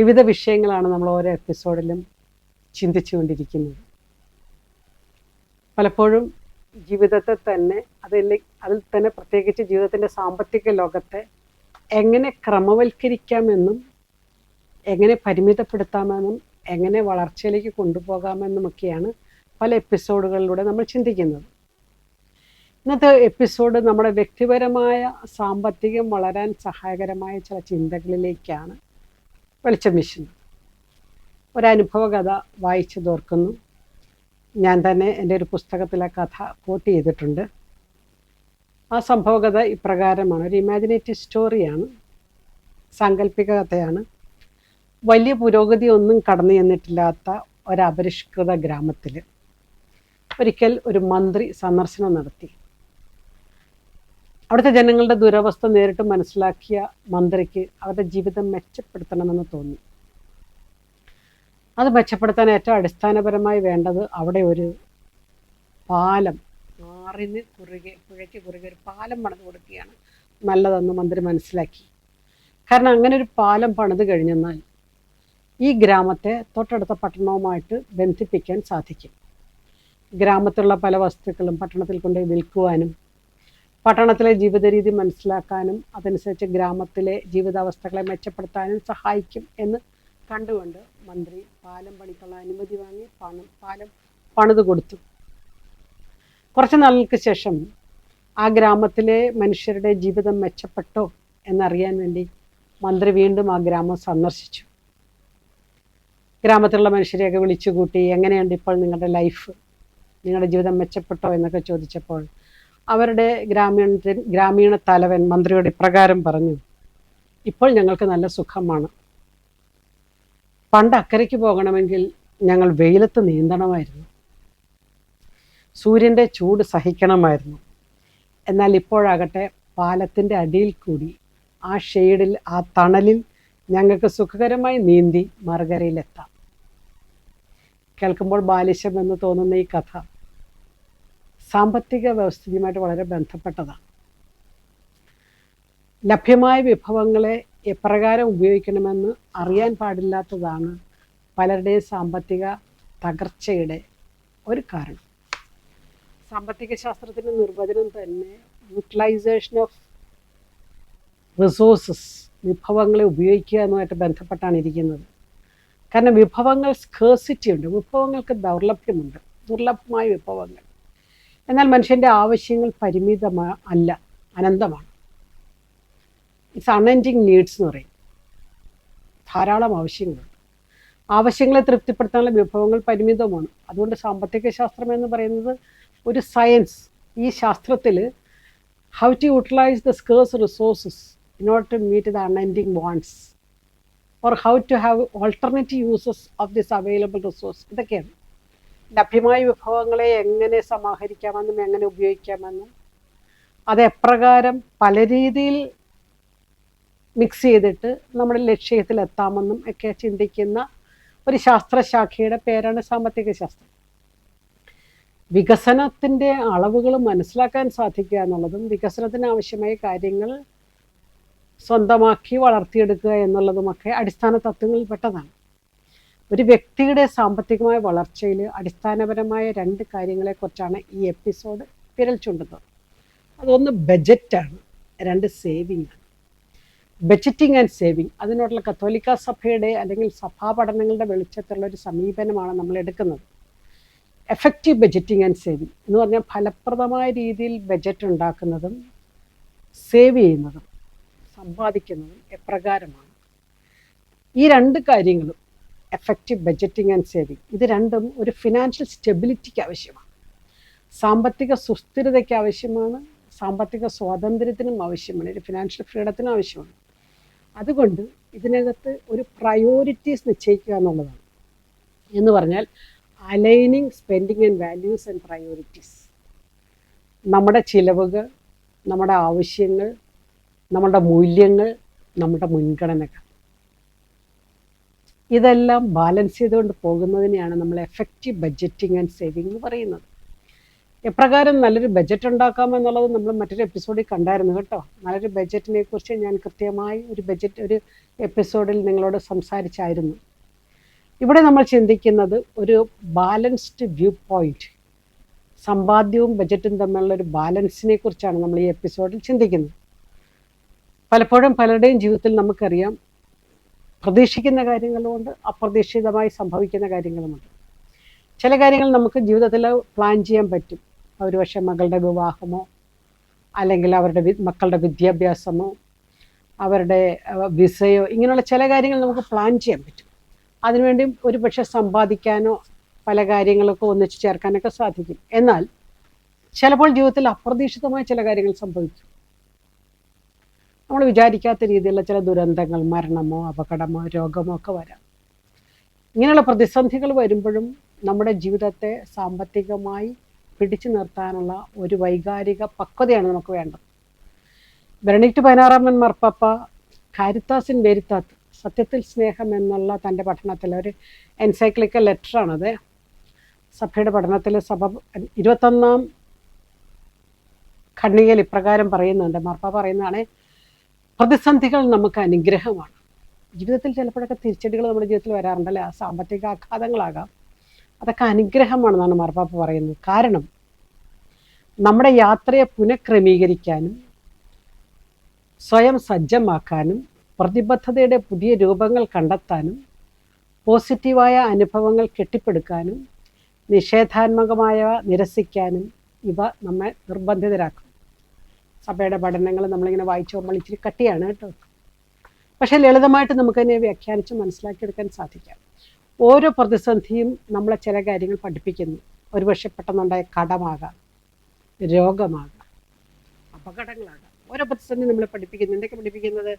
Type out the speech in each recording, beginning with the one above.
വിവിധ വിഷയങ്ങളാണ് നമ്മൾ ഓരോ എപ്പിസോഡിലും ചിന്തിച്ചുകൊണ്ടിരിക്കുന്നത്. പലപ്പോഴും ജീവിതത്തെ തന്നെ അതിൽ തന്നെ പ്രത്യേകിച്ച് ജീവിതത്തിൻ്റെ സാമ്പത്തിക ലോകത്തെ എങ്ങനെ ക്രമവൽക്കരിക്കാമെന്നും എങ്ങനെ പരിമിതപ്പെടുത്താമെന്നും എങ്ങനെ വളർച്ചയിലേക്ക് കൊണ്ടുപോകാമെന്നുമൊക്കെയാണ് പല എപ്പിസോഡുകളിലൂടെ നമ്മൾ ചിന്തിക്കുന്നത്. ഇന്നത്തെ എപ്പിസോഡ് നമ്മുടെ വ്യക്തിപരമായ സാമ്പത്തികം വളരാൻ സഹായകരമായ ചില ചിന്തകളിലേക്കാണ് വെളിച്ചം വീശുന്നത്. ഒരനുഭവ കഥ വായിച്ചു തോർക്കുന്നു. ഞാൻ തന്നെ എൻ്റെ ഒരു പുസ്തകത്തിലെ കഥ കോട്ട് ചെയ്തിട്ടുണ്ട്. ആ സംഭവകഥ ഇപ്രകാരമാണ്. ഒരു ഇമാജിനേറ്റീവ് സ്റ്റോറിയാണ്, സാങ്കല്പിക കഥയാണ്. വലിയ പുരോഗതി ഒന്നും കടന്നു ചെന്നിട്ടില്ലാത്ത ഒരപരിഷ്കൃത ഗ്രാമത്തിൽ ഒരിക്കൽ ഒരു മന്ത്രി സന്ദർശനം നടത്തി. അവിടുത്തെ ജനങ്ങളുടെ ദുരവസ്ഥ നേരിട്ട് മനസ്സിലാക്കിയ മന്ത്രിക്ക് അവരുടെ ജീവിതം മെച്ചപ്പെടുത്തണമെന്ന് തോന്നി. അത് മെച്ചപ്പെടുത്താൻ ഏറ്റവും അടിസ്ഥാനപരമായി വേണ്ടത് അവിടെ ഒരു പാലം, ആറിന് കുറുകെ, പുഴയ്ക്ക് കുറുകെ ഒരു പാലം പണിത് കൊടുക്കുകയാണ് നല്ലതെന്ന് മന്ത്രി മനസ്സിലാക്കി. കാരണം അങ്ങനെ ഒരു പാലം പണിത് കഴിഞ്ഞെന്നാൽ ഈ ഗ്രാമത്തെ തൊട്ടടുത്ത പട്ടണവുമായിട്ട് ബന്ധിപ്പിക്കാൻ സാധിക്കും. ഗ്രാമത്തിലുള്ള പല വസ്തുക്കളും പട്ടണത്തിൽ കൊണ്ടുപോയി വിൽക്കുവാനും പട്ടണത്തിലെ ജീവിത രീതി മനസ്സിലാക്കാനും അതനുസരിച്ച് ഗ്രാമത്തിലെ ജീവിതാവസ്ഥകളെ മെച്ചപ്പെടുത്താനും സഹായിക്കും എന്ന് കണ്ടുകൊണ്ട് മന്ത്രി പാലം പണിക്കുള്ള അനുമതി വാങ്ങി പാലം പണിത് കൊടുത്തു. കുറച്ച് നാളുകൾക്ക് ശേഷം ആ ഗ്രാമത്തിലെ മനുഷ്യരുടെ ജീവിതം മെച്ചപ്പെട്ടോ എന്നറിയാൻ വേണ്ടി മന്ത്രി വീണ്ടും ആ ഗ്രാമം സന്ദർശിച്ചു. ഗ്രാമത്തിലുള്ള മനുഷ്യരെയൊക്കെ വിളിച്ചുകൂട്ടി, എങ്ങനെയുണ്ട് ഇപ്പോൾ നിങ്ങളുടെ ലൈഫ്, നിങ്ങളുടെ ജീവിതം മെച്ചപ്പെട്ടോ എന്നൊക്കെ ചോദിച്ചപ്പോൾ അവരുടെ ഗ്രാമീണ തലവൻ മന്ത്രിയോട് ഇപ്രകാരം പറഞ്ഞു: ഇപ്പോൾ ഞങ്ങൾക്ക് നല്ല സുഖമാണ്. പണ്ട് അക്കരയ്ക്ക് പോകണമെങ്കിൽ ഞങ്ങൾ വെയിലത്ത് നീന്തണമായിരുന്നു, സൂര്യൻ്റെ ചൂട് സഹിക്കണമായിരുന്നു. എന്നാൽ ഇപ്പോഴാകട്ടെ പാലത്തിൻ്റെ അടിയിൽ കൂടി ആ ഷെയ്ഡിൽ, ആ തണലിൽ ഞങ്ങൾക്ക് സുഖകരമായി നീന്തി മറുകരയിലെത്താം. കേൾക്കുമ്പോൾ ബാലിശം എന്ന് തോന്നുന്ന ഈ കഥ സാമ്പത്തിക വ്യവസ്ഥയുമായിട്ട് വളരെ ബന്ധപ്പെട്ടതാണ്. ലഭ്യമായ വിഭവങ്ങളെ എപ്രകാരം ഉപയോഗിക്കണമെന്ന് അറിയാൻ പാടില്ലാത്തതാണ് പലരുടെയും സാമ്പത്തിക തകർച്ചയുടെ ഒരു കാരണം. സാമ്പത്തിക ശാസ്ത്രത്തിൻ്റെ നിർവചനം തന്നെ യൂട്ടിലൈസേഷൻ ഓഫ് റിസോഴ്സസ്, വിഭവങ്ങളെ ഉപയോഗിക്കുക എന്നതുമായിട്ട് ബന്ധപ്പെട്ടാണ് ഇരിക്കുന്നത്. കാരണം വിഭവങ്ങൾ സ്കേഴ്സിറ്റി ഉണ്ട്, വിഭവങ്ങൾക്ക് ദൗർലഭ്യമുണ്ട്, ദുർലഭമായ വിഭവങ്ങൾ. എന്നാൽ മനുഷ്യൻ്റെ ആവശ്യങ്ങൾ അല്ല, അനന്തമാണ്. ഇറ്റ്സ് അൺഎൻഡിങ് നീഡ്സ് എന്ന് പറയും. ധാരാളം ആവശ്യങ്ങളുണ്ട്. ആവശ്യങ്ങളെ തൃപ്തിപ്പെടുത്താനുള്ള വിഭവങ്ങൾ പരിമിതമാണ്. അതുകൊണ്ട് സാമ്പത്തിക ശാസ്ത്രം എന്ന് പറയുന്നത് ഒരു സയൻസ്. ഈ ശാസ്ത്രത്തിൽ how to utilise the scarce resources in order to meet the unending wants, or how to have alternative uses of this available resource. ഇതൊക്കെയാണ് ലഭ്യമായ വിഭവങ്ങളെ എങ്ങനെ സമാഹരിക്കാമെന്നും എങ്ങനെ ഉപയോഗിക്കാമെന്നും അത് എപ്രകാരം പല രീതിയിൽ മിക്സ് ചെയ്തിട്ട് നമ്മുടെ ലക്ഷ്യത്തിലെത്താമെന്നും ഒക്കെ ചിന്തിക്കുന്ന ഒരു ശാസ്ത്രശാഖയുടെ പേരാണ് സാമ്പത്തിക ശാസ്ത്രം. വികസനത്തിൻ്റെ അളവുകൾ മനസ്സിലാക്കാൻ സാധിക്കുക എന്നുള്ളതും വികസനത്തിന് ആവശ്യമായ കാര്യങ്ങൾ സ്വന്തമാക്കി വളർത്തിയെടുക്കുക എന്നുള്ളതുമൊക്കെ അടിസ്ഥാന തത്വങ്ങളിൽപ്പെട്ടതാണ്. ഒരു വ്യക്തിയുടെ സാമ്പത്തികമായ വളർച്ചയിൽ അടിസ്ഥാനപരമായ രണ്ട് കാര്യങ്ങളെക്കുറിച്ചാണ് ഈ എപ്പിസോഡ് വിരൽ ചൂണ്ടുന്നത്. അതൊന്ന് ബജറ്റാണ്, രണ്ട് സേവിങ് ആണ്. ബജറ്റിംഗ് ആൻഡ് സേവിങ്, അതിനോടുള്ള കത്തോലിക്ക സഭയുടെ അല്ലെങ്കിൽ സഭാ പഠനങ്ങളുടെ വെളിച്ചത്തിലുള്ള ഒരു സമീപനമാണ് നമ്മൾ എടുക്കുന്നത്. എഫക്റ്റീവ് ബജറ്റിംഗ് ആൻഡ് സേവിങ് എന്ന് പറഞ്ഞാൽ ഫലപ്രദമായ രീതിയിൽ ബജറ്റ് ഉണ്ടാക്കുന്നതും സേവ് ചെയ്യുന്നതും സമ്പാദിക്കുന്നതും എപ്രകാരമാണ്. ഈ രണ്ട് കാര്യങ്ങളും, എഫക്റ്റീവ് ബജറ്റിംഗ് ആൻഡ് സേവിങ്, ഇത് രണ്ടും ഒരു ഫിനാൻഷ്യൽ സ്റ്റെബിലിറ്റിക്ക് ആവശ്യമാണ്, സാമ്പത്തിക സുസ്ഥിരതയ്ക്ക് ആവശ്യമാണ്, സാമ്പത്തിക സ്വാതന്ത്ര്യത്തിനും ആവശ്യമാണ്, ഒരു ഫിനാൻഷ്യൽ ഫ്രീഡത്തിനും ആവശ്യമാണ്. അതുകൊണ്ട് ഇതിനകത്ത് ഒരു പ്രയോറിറ്റീസ് നിശ്ചയിക്കുക എന്നുള്ളതാണ്. എന്ന് പറഞ്ഞാൽ aligning spending and values and priorities. നമ്മുടെ ചിലവുകൾ, നമ്മുടെ ആവശ്യങ്ങൾ, നമ്മുടെ മൂല്യങ്ങൾ, നമ്മുടെ മുൻഗണനകൾ, ഇതെല്ലാം ബാലൻസ് ചെയ്തുകൊണ്ട് പോകുന്നതിനെയാണ് നമ്മൾ എഫക്റ്റീവ് ബഡ്ജറ്റിംഗ് ആൻഡ് സേവിങ് എന്ന് പറയുന്നത്. എപ്രകാരം നല്ലൊരു ബഡ്ജറ്റ് ഉണ്ടാക്കാം എന്നുള്ളത് നമ്മൾ മറ്റൊരു എപ്പിസോഡിൽ കണ്ടായിരുന്നു കേട്ടോ. നല്ലൊരു ബഡ്ജറ്റിനെ കുറിച്ച് ഞാൻ കൃത്യമായി ഒരു എപ്പിസോഡിൽ നിങ്ങളോട് സംസാരിച്ചായിരുന്നു. ഇവിടെ നമ്മൾ ചിന്തിക്കുന്നത് ഒരു ബാലൻസ്ഡ് വ്യൂ പോയിന്റ്, സമ്പാദ്യവും ബഡ്ജറ്റും തമ്മിലുള്ള ഒരു ബാലൻസിനെ കുറിച്ചാണ് നമ്മൾ ഈ എപ്പിസോഡിൽ ചിന്തിക്കുന്നത്. പലപ്പോഴും പലരുടെയും ജീവിതത്തിൽ നമുക്കറിയാം, പ്രതീക്ഷിക്കുന്ന കാര്യങ്ങളുമുണ്ട്, അപ്രതീക്ഷിതമായി സംഭവിക്കുന്ന കാര്യങ്ങളുമുണ്ട്. ചില കാര്യങ്ങൾ നമുക്ക് ജീവിതത്തിൽ പ്ലാൻ ചെയ്യാൻ പറ്റും. ഒരുപക്ഷെ മകളുടെ വിവാഹമോ, അല്ലെങ്കിൽ അവരുടെ മക്കളുടെ വിദ്യാഭ്യാസമോ, അവരുടെ വിസയോ, ഇങ്ങനെയുള്ള ചില കാര്യങ്ങൾ നമുക്ക് പ്ലാൻ ചെയ്യാൻ പറ്റും. അതിനുവേണ്ടി ഒരുപക്ഷെ സമ്പാദിക്കാനോ പല കാര്യങ്ങളൊക്കെ ഒന്നിച്ചു ചേർക്കാനൊക്കെ സാധിക്കും. എന്നാൽ ചിലപ്പോൾ ജീവിതത്തിൽ അപ്രതീക്ഷിതമായ ചില കാര്യങ്ങൾ സംഭവിക്കും. നമ്മൾ വിചാരിക്കാത്ത രീതിയിലുള്ള ചില ദുരന്തങ്ങൾ, മരണമോ അപകടമോ രോഗമോ ഒക്കെ വരാം. ഇങ്ങനെയുള്ള പ്രതിസന്ധികൾ വരുമ്പോഴും നമ്മുടെ ജീവിതത്തെ സാമ്പത്തികമായി പിടിച്ചു നിർത്താനുള്ള ഒരു വൈകാരിക പക്വതയാണ് നമുക്ക് വേണ്ടത്. ബെനഡിക്ട് 16 മാർപ്പാപ്പ കാരിത്താസ് ഇൻ വെരിത്താത്ത്, സത്യത്തിൽ സ്നേഹം എന്നുള്ള തൻ്റെ പഠനത്തിൽ ഒരു എൻസൈക്ലിക്കൽ ലെറ്ററാണത്. സഭയുടെ പഠനത്തിൽ സഭ 21 ഖണ്ഡികയിൽ ഇപ്രകാരം പറയുന്നുണ്ട്. മാർപ്പാപ്പ പറയുന്നതാണ്, പ്രതിസന്ധികൾ നമുക്ക് അനുഗ്രഹമാണ്. ജീവിതത്തിൽ ചിലപ്പോഴൊക്കെ തിരിച്ചടികൾ നമ്മുടെ ജീവിതത്തിൽ വരാറുണ്ടല്ലേ, ആ സാമ്പത്തിക ആഘാതങ്ങളാകാം, അതൊക്കെ അനുഗ്രഹമാണെന്നാണ് മാർപ്പാപ്പ പറയുന്നത്. കാരണം നമ്മുടെ യാത്രയെ പുനഃക്രമീകരിക്കാനും സ്വയം സജ്ജമാക്കാനും പ്രതിബദ്ധതയുടെ പുതിയ രൂപങ്ങൾ കണ്ടെത്താനും പോസിറ്റീവായ അനുഭവങ്ങൾ കെട്ടിപ്പടുക്കാനും നിഷേധാത്മകമായ നിരസിക്കാനും ഇവ നമ്മെ നിർബന്ധിതരാക്കും. സഭയുടെ പഠനങ്ങൾ നമ്മളിങ്ങനെ വായിച്ചു നമ്മൾ ഇച്ചിരി കട്ടിയാണ് കേട്ടോ. പക്ഷേ ലളിതമായിട്ട് നമുക്കതിനെ വ്യാഖ്യാനിച്ച് മനസ്സിലാക്കിയെടുക്കാൻ സാധിക്കാം. ഓരോ പ്രതിസന്ധിയും നമ്മളെ ചില കാര്യങ്ങൾ പഠിപ്പിക്കുന്നു. ഒരുപക്ഷെ പെട്ടെന്നുണ്ടായ കടമാകാം, രോഗമാകാം, അപകടങ്ങളാകാം. ഓരോ പ്രതിസന്ധി നമ്മളെ പഠിപ്പിക്കുന്നു. എന്തൊക്കെ പഠിപ്പിക്കുന്നത്?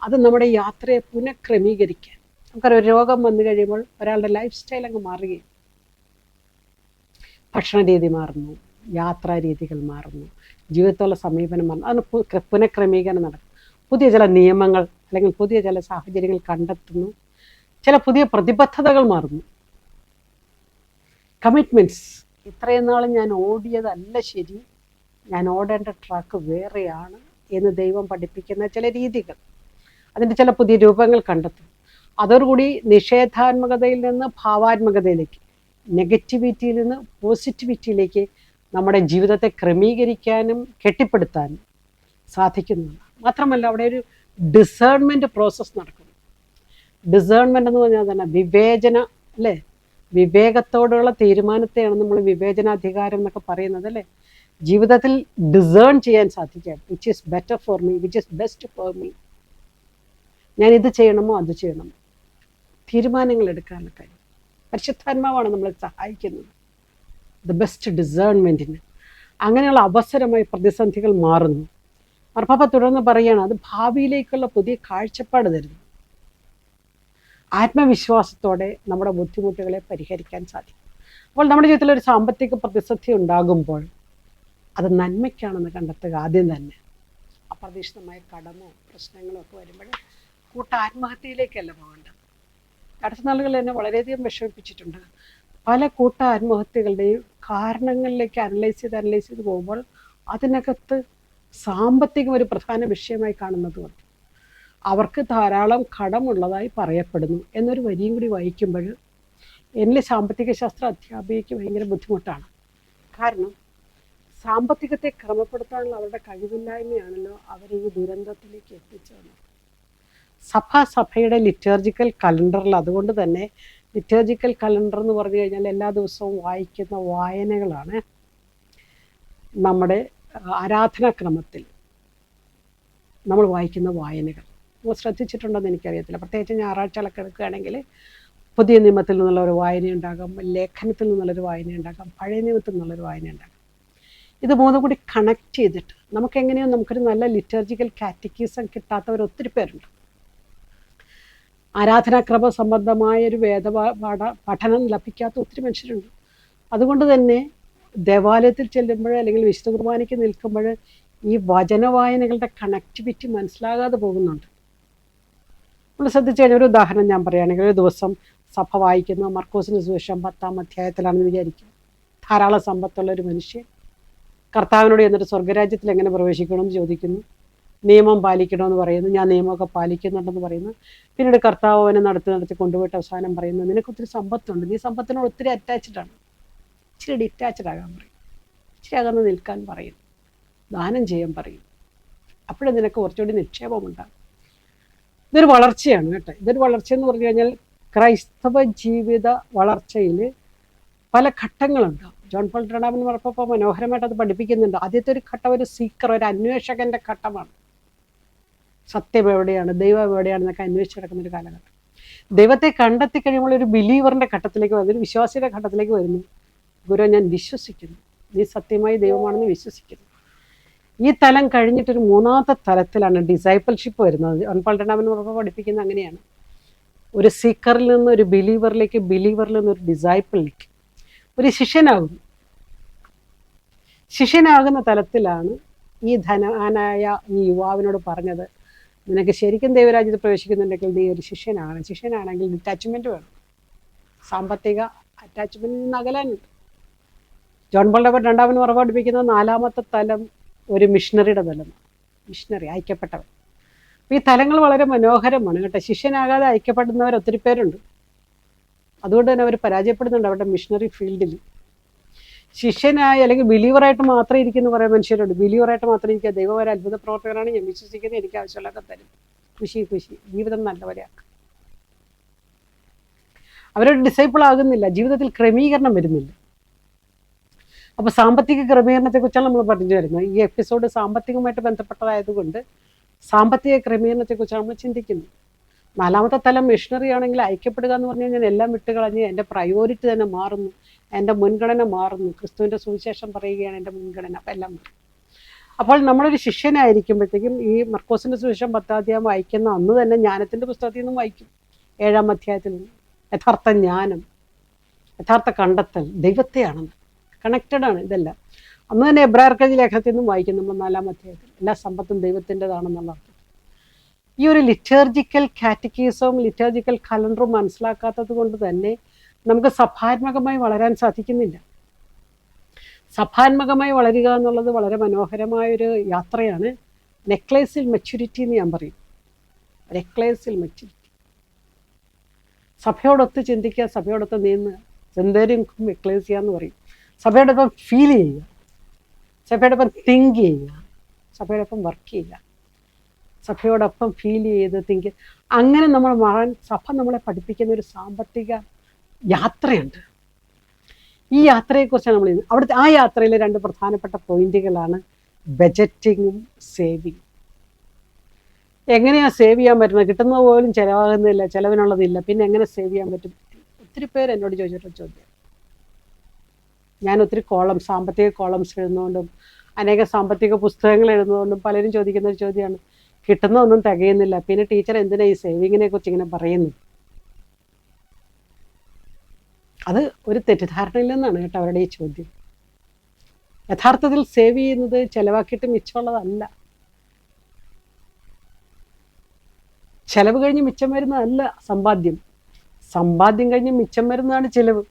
അത് നമ്മുടെ യാത്രയെ പുനഃക്രമീകരിക്കാൻ. നമുക്കറിയാം, രോഗം വന്നു കഴിയുമ്പോൾ ഒരാളുടെ ലൈഫ് സ്റ്റൈൽ അങ്ങ് മാറുകയും, ഭക്ഷണ രീതി മാറുന്നു, യാത്രാ രീതികൾ മാറുന്നു, ജീവിതത്തിലുള്ള സമീപനം മാറുന്നു. അതിന് പുനഃക്രമീകരണം നടക്കും. പുതിയ ചില നിയമങ്ങൾ അല്ലെങ്കിൽ പുതിയ ചില സാഹചര്യങ്ങൾ കണ്ടെത്തുന്നു. ചില പുതിയ പ്രതിബദ്ധതകൾ മാറുന്നു. കമ്മിറ്റ്മെൻറ്റ്സ്, ഇത്രയും നാളും ഞാൻ ഓടിയതല്ല ശരി, ഞാൻ ഓടേണ്ട ട്രാക്ക് വേറെയാണ് എന്ന് ദൈവം പഠിപ്പിക്കുന്ന ചില രീതികൾ, അതിൻ്റെ ചില പുതിയ രൂപങ്ങൾ കണ്ടെത്തും. അതോടുകൂടി നിഷേധാത്മകതയിൽ നിന്ന് ഭാവാത്മകതയിലേക്ക്, നെഗറ്റിവിറ്റിയിൽ നിന്ന് പോസിറ്റിവിറ്റിയിലേക്ക് നമ്മുടെ ജീവിതത്തെ ക്രമീകരിക്കാനും കെട്ടിപ്പടുത്താനും സാധിക്കുന്നുണ്ട്. മാത്രമല്ല, അവിടെ ഒരു ഡിസേൺമെൻറ്റ് പ്രോസസ്സ് നടക്കുന്നു. ഡിസേൺമെൻ്റ് എന്ന് പറഞ്ഞാൽ തന്നെ വിവേചന, അല്ലേ, വിവേകത്തോടുള്ള തീരുമാനത്തെയാണ് നമ്മൾ വിവേചനാധികാരം എന്നൊക്കെ പറയുന്നത് അല്ലേ. ജീവിതത്തിൽ ഡിസേൺ ചെയ്യാൻ സാധിക്കാം, which is better for me, which is best for me. ഞാൻ ഇത് ചെയ്യണമോ അത് ചെയ്യണമോ, തീരുമാനങ്ങൾ എടുക്കാനുള്ള കാര്യം പരിശുദ്ധാത്മാവാണ് നമ്മളെ സഹായിക്കുന്നത് ദ ബെസ്റ്റ് ഡിസേൺമെൻറ്റിന്. അങ്ങനെയുള്ള അവസരമായി പ്രതിസന്ധികൾ മാറുന്നു. മാർപ്പാപ്പ തുടർന്ന് പറയുകയാണ്, അത് ഭാവിയിലേക്കുള്ള പുതിയ കാഴ്ചപ്പാട് തരുന്നു. ആത്മവിശ്വാസത്തോടെ നമ്മുടെ ബുദ്ധിമുട്ടുകളെ പരിഹരിക്കാൻ സാധിക്കും. അപ്പോൾ നമ്മുടെ ജീവിതത്തിൽ ഒരു സാമ്പത്തിക പ്രതിസന്ധി ഉണ്ടാകുമ്പോൾ അത് നന്മയ്ക്കാണെന്ന് കണ്ടെത്തുക ആദ്യം തന്നെ. അപ്രതീക്ഷിതമായ കടമോ പ്രശ്നങ്ങളോ ഒക്കെ വരുമ്പോൾ ആത്മഹത്യയിലേക്കല്ല പോകേണ്ടത്. അടുത്ത നാളുകൾ എന്നെ വളരെയധികം വിഷമിപ്പിച്ചിട്ടുണ്ട്. പല ആത്മഹത്യകളുടെയും കാരണങ്ങളിലേക്ക് അനലൈസ് ചെയ്ത് പോകുമ്പോൾ അതിനകത്ത് സാമ്പത്തികം ഒരു പ്രധാന വിഷയമായി കാണുന്നതുകൊണ്ട് അവർക്ക് ധാരാളം കടമുള്ളതായി പറയപ്പെടുന്നു എന്നൊരു വരിയും കൂടി വായിക്കുമ്പോൾ എന്നിലെ സാമ്പത്തിക ശാസ്ത്ര അധ്യാപികയ്ക്ക് ഭയങ്കര ബുദ്ധിമുട്ടാണ്. കാരണം സാമ്പത്തികത്തെ ക്രമപ്പെടുത്താനുള്ള അവരുടെ കഴിവില്ലായ്മയാണല്ലോ അവരെ ഈ ദുരന്തത്തിലേക്ക് എത്തിച്ചത്. സഭയുടെ ലിറ്റർജിക്കൽ കലണ്ടറിൽ, അതുകൊണ്ട് തന്നെ ലിറ്റർജിക്കൽ കലണ്ടർ എന്ന് പറഞ്ഞു കഴിഞ്ഞാൽ എല്ലാ ദിവസവും വായിക്കുന്ന വായനകളാണ്. നമ്മുടെ ആരാധനാക്രമത്തിൽ നമ്മൾ വായിക്കുന്ന വായനകൾ നിങ്ങൾ ശ്രദ്ധിച്ചിട്ടുണ്ടെന്ന് എനിക്കറിയത്തില്ല. പ്രത്യേകിച്ച് ഞായറാഴ്ചകളൊക്കെ എടുക്കുകയാണെങ്കിൽ പുതിയ നിയമത്തിൽ നിന്നുള്ള ഒരു വായനയുണ്ടാകാം, ലേഖനത്തിൽ നിന്നുള്ളൊരു വായനയുണ്ടാകാം, പഴയ നിയമത്തിൽ നിന്നുള്ളൊരു വായനയുണ്ടാകാം. ഇത് മൂന്നും കൂടി കണക്ട് ചെയ്തിട്ട് നമുക്കെങ്ങനെയോ നമുക്കൊരു നല്ല ലിറ്റർജിക്കൽ കാറ്റക്കിസം കിട്ടാത്തവർ ഒത്തിരി പേരുണ്ട്. ആരാധനാക്രമ സംബന്ധമായൊരു പഠനം ലഭിക്കാത്ത ഒത്തിരി മനുഷ്യരുണ്ട്. അതുകൊണ്ട് തന്നെ ദേവാലയത്തിൽ ചെല്ലുമ്പോൾ അല്ലെങ്കിൽ വിശുദ്ധ കുർബാനയ്ക്ക് നിൽക്കുമ്പോൾ ഈ വചനവായനകളുടെ കണക്ടിവിറ്റി മനസ്സിലാകാതെ പോകുന്നുണ്ട്. നമ്മൾ ശ്രദ്ധിച്ചു കഴിഞ്ഞാൽ ഒരു ഉദാഹരണം ഞാൻ പറയുകയാണെങ്കിൽ, ഒരു ദിവസം സഭ വായിക്കുന്ന മർക്കോസിന് സുവിശേഷം 10-ാം അധ്യായത്തിലാണെന്ന് വിചാരിക്കും. ധാരാളം സമ്പത്തുള്ള ഒരു മനുഷ്യൻ കർത്താവിനോട് എന്നിട്ട് സ്വർഗ്ഗരാജ്യത്തിൽ എങ്ങനെ പ്രവേശിക്കണമെന്ന് ചോദിക്കുന്നു. നിയമം പാലിക്കണമെന്ന് പറയുന്നു. ഞാൻ നിയമമൊക്കെ പാലിക്കുന്നുണ്ടെന്ന് പറയുന്നു. പിന്നീട് കർത്താവ് അവനെ നടത്തി കൊണ്ടുപോയിട്ട് അവസാനം പറയുന്നു, നിനക്ക് ഒത്തിരി സമ്പത്തുണ്ട്, നീ സമ്പത്തിനോട് ഒത്തിരി അറ്റാച്ച്ഡാണ്, ഇച്ചിരി ഡിറ്റാച്ച്ഡ് ആകാൻ പറയും, ഇച്ചിരി അകന്ന് നിൽക്കാൻ പറയും, ദാനം ചെയ്യാൻ പറയും. അപ്പോഴും നിനക്ക് കുറച്ചുകൂടി നിക്ഷേപമുണ്ടാകും. ഇതൊരു വളർച്ചയാണ് കേട്ടോ. ഇതൊരു വളർച്ച എന്ന് പറഞ്ഞു കഴിഞ്ഞാൽ ക്രൈസ്തവ ജീവിത വളർച്ചയിൽ പല ഘട്ടങ്ങളുണ്ടാവും. ജോൺ പോൾ രണ്ടാമൻ പറഞ്ഞപ്പോൾ മനോഹരമായിട്ട് അത് പഠിപ്പിക്കുന്നുണ്ട്. ആദ്യത്തെ ഒരു ഘട്ടം ഒരു സീക്കർ, ഒരു അന്വേഷകന്റെ ഘട്ടമാണ്. സത്യം എവിടെയാണ്, ദൈവം എവിടെയാണെന്നൊക്കെ അന്വേഷിച്ച് നടക്കുന്ന ഒരു കാലഘട്ടം. ദൈവത്തെ കണ്ടെത്തി കഴിയുമ്പോൾ ഒരു ബിലീവറിന്റെ ഘട്ടത്തിലേക്ക് വരുന്നു, ഒരു വിശ്വാസിയുടെ ഘട്ടത്തിലേക്ക് വരുന്നു. ഗുരു, ഞാൻ വിശ്വസിക്കുന്നു, നീ സത്യമായി ദൈവമാണെന്ന് വിശ്വസിക്കുന്നു. ഈ തലം കഴിഞ്ഞിട്ടൊരു മൂന്നാമത്തെ തലത്തിലാണ് ഡിസൈപ്പിൾഷിപ്പ് വരുന്നത്. ജോൺ പോൾ രണ്ടാമൻ പഠിപ്പിക്കുന്നത് അങ്ങനെയാണ്. ഒരു സീക്കറിൽ നിന്ന് ഒരു ബിലീവറിലേക്ക്, ബിലീവറിൽ നിന്ന് ഒരു ഡിസൈപ്പിളിലേക്ക്, ഒരു ശിഷ്യനാകുന്നു. ശിഷ്യനാകുന്ന തലത്തിലാണ് ഈ ധനാനായ ഈ യുവാവിനോട് പറഞ്ഞത്, നിനക്ക് ശരിക്കും ദൈവരാജ്യത്തിൽ പ്രവേശിക്കുന്നുണ്ടെങ്കിൽ നീ ഒരു ശിഷ്യനാണ്. ശിഷ്യനാണെങ്കിൽ ഡിറ്റാച്ച്മെന്റ് വേണം, സാമ്പത്തിക അറ്റാച്ച്മെന്റിൽ നിന്ന് അകലാനുണ്ട്. ജോൺ പോൾ രണ്ടാമൻ പഠിപ്പിക്കുന്ന നാലാമത്തെ തലം ഒരു മിഷണറിയുടെ തലം, മിഷണറി, അയക്കപ്പെട്ടവൻ. ഈ തലങ്ങൾ വളരെ മനോഹരമാണ് കേട്ടോ. ശിഷ്യനാകാതെ അയക്കപ്പെടുന്നവർ ഒത്തിരി പേരുണ്ട്. അതുകൊണ്ട് തന്നെ അവർ പരാജയപ്പെടുന്നുണ്ട് അവരുടെ മിഷണറി ഫീൽഡിൽ. ശിഷ്യനായി അല്ലെങ്കിൽ ബിലീവറായിട്ട് മാത്രം ഇരിക്കുന്ന കുറേ മനുഷ്യരുണ്ട്. ബിലീവറായിട്ട് മാത്രം ഇരിക്കുക, ദൈവം ഒരു അത്ഭുത പ്രവർത്തകനാണ്, ഞാൻ വിശ്വസിക്കുന്നത്, എനിക്ക് ആവശ്യമുള്ളതൊക്കെ തരും, ഖുഷി ജീവിതം നല്ലവരെയാക്കും. അവരൊരു ഡിസൈപ്പിൾ ആകുന്നില്ല, ജീവിതത്തിൽ ക്രമീകരണം വരുന്നില്ല. അപ്പോൾ സാമ്പത്തിക ക്രമീകരണത്തെക്കുറിച്ചാണ് നമ്മൾ പറഞ്ഞു വരുന്നത്. ഈ എപ്പിസോഡ് സാമ്പത്തികമായിട്ട് ബന്ധപ്പെട്ടതായതുകൊണ്ട് സാമ്പത്തിക ക്രമീകരണത്തെക്കുറിച്ചാണ് നമ്മൾ ചിന്തിക്കുന്നത്. നാലാമത്തെ തലം മിഷണറി ആണെങ്കിൽ അയക്കപ്പെടുക എന്ന് പറഞ്ഞു കഴിഞ്ഞാൽ എല്ലാം വിട്ടുകളഞ്ഞ് എൻ്റെ പ്രയോറിറ്റി തന്നെ മാറുന്നു, എൻ്റെ മുൻഗണന മാറുന്നു. ക്രിസ്തുവിൻ്റെ സുവിശേഷം പറയുകയാണ് എൻ്റെ മുൻഗണന, അപ്പം എല്ലാം മാറും. അപ്പോൾ നമ്മളൊരു ശിഷ്യനായിരിക്കുമ്പോഴത്തേക്കും ഈ മർക്കോസിൻ്റെ സുവിശേഷം 10-ാം അധ്യായം വായിക്കുന്ന അന്ന് തന്നെ ജ്ഞാനത്തിൻ്റെ പുസ്തകത്തിൽ നിന്നും വായിക്കും. 7-ാം അധ്യായത്തിൽ നിന്ന് യഥാർത്ഥ ജ്ഞാനം, യഥാർത്ഥ കണ്ടെത്തൽ ദൈവത്തെയാണെന്ന്, കണക്റ്റഡ് ആണ് ഇതെല്ലാം. അന്ന് തന്നെ എബ്രായർക്ക് ലേഖനത്തിൽ നിന്നും വായിക്കും നമ്മൾ 4-ാം അധ്യായത്തിൽ, എല്ലാ സമ്പത്തും ദൈവത്തിൻ്റെതാണെന്നുള്ള അർത്ഥം. ഈ ഒരു ലിറ്റർജിക്കൽ കാറ്റക്കിസവും ലിറ്റർജിക്കൽ കലണ്ടറും മനസ്സിലാക്കാത്തത് കൊണ്ട് തന്നെ നമുക്ക് സഭാത്മകമായി വളരാൻ സാധിക്കുന്നില്ല. സഭാത്മകമായി വളരുക എന്നുള്ളത് വളരെ മനോഹരമായൊരു യാത്രയാണ്. നെക്ലേസിൽ മെച്യൂരിറ്റി എന്ന് ഞാൻ പറയും. നെക്ലേസിൽ മെച്യൂരിറ്റി, സഭയോടൊത്ത് ചിന്തിക്കുക, സഭയോടൊത്ത് നീങ്ങുക. സെന്തേരിയം എക്ലേസിയ എന്ന് പറയും. സഭയോടൊപ്പം ഫീൽ ചെയ്യുക, സഭയോടൊപ്പം തിങ്ക് ചെയ്യുക, സഭയോടൊപ്പം വർക്ക് ചെയ്യുക, സഭയോടൊപ്പം ഫീൽ ചെയ്ത് തിങ്ക്. അങ്ങനെ നമ്മൾ മാറാൻ സഭ നമ്മളെ പഠിപ്പിക്കുന്ന ഒരു സാമ്പത്തിക യാത്രയുണ്ട്. ഈ യാത്രയെക്കുറിച്ചാണ് നമ്മൾ അവിടുത്തെ ആ യാത്രയിലെ 2 പ്രധാനപ്പെട്ട പോയിന്റുകളാണ് ബജറ്റിങ്ങും സേവിങ്ങും. എങ്ങനെയാണ് സേവ് ചെയ്യാൻ പറ്റുന്നത്? കിട്ടുന്നത് പോലും ചിലവാകുന്നില്ല, ചിലവിനുള്ളതില്ല, പിന്നെ എങ്ങനെ സേവ് ചെയ്യാൻ പറ്റും? ഒത്തിരി പേര് എന്നോട് ചോദിച്ചിട്ടുള്ള ചോദ്യം. ഞാൻ ഒത്തിരി സാമ്പത്തിക കോളംസ് എഴുതുന്നതുകൊണ്ടും അനേക സാമ്പത്തിക പുസ്തകങ്ങൾ എഴുതുന്നതുകൊണ്ടും പലരും ചോദിക്കുന്ന ഒരു ചോദ്യമാണ്, കിട്ടുന്നതൊന്നും തികയുന്നില്ല, പിന്നെ ടീച്ചർ എന്തിനാ ഈ സേവിങ്ങിനെ കുറിച്ച് ഇങ്ങനെ പറയുന്നു? അത് ഒരു തെറ്റിദ്ധാരണയിൽ നിന്നാണ് കേട്ടോ അവരുടെ ഈ ചോദ്യം. യഥാർത്ഥത്തിൽ സേവ് ചെയ്യുന്നത് ചിലവാക്കിയിട്ട് മിച്ചമുള്ളതല്ല, ചെലവ് കഴിഞ്ഞ് മിച്ചം വരുന്നതല്ല സമ്പാദ്യം, സമ്പാദ്യം കഴിഞ്ഞ് മിച്ചം വരുന്നതാണ് ചിലവ്.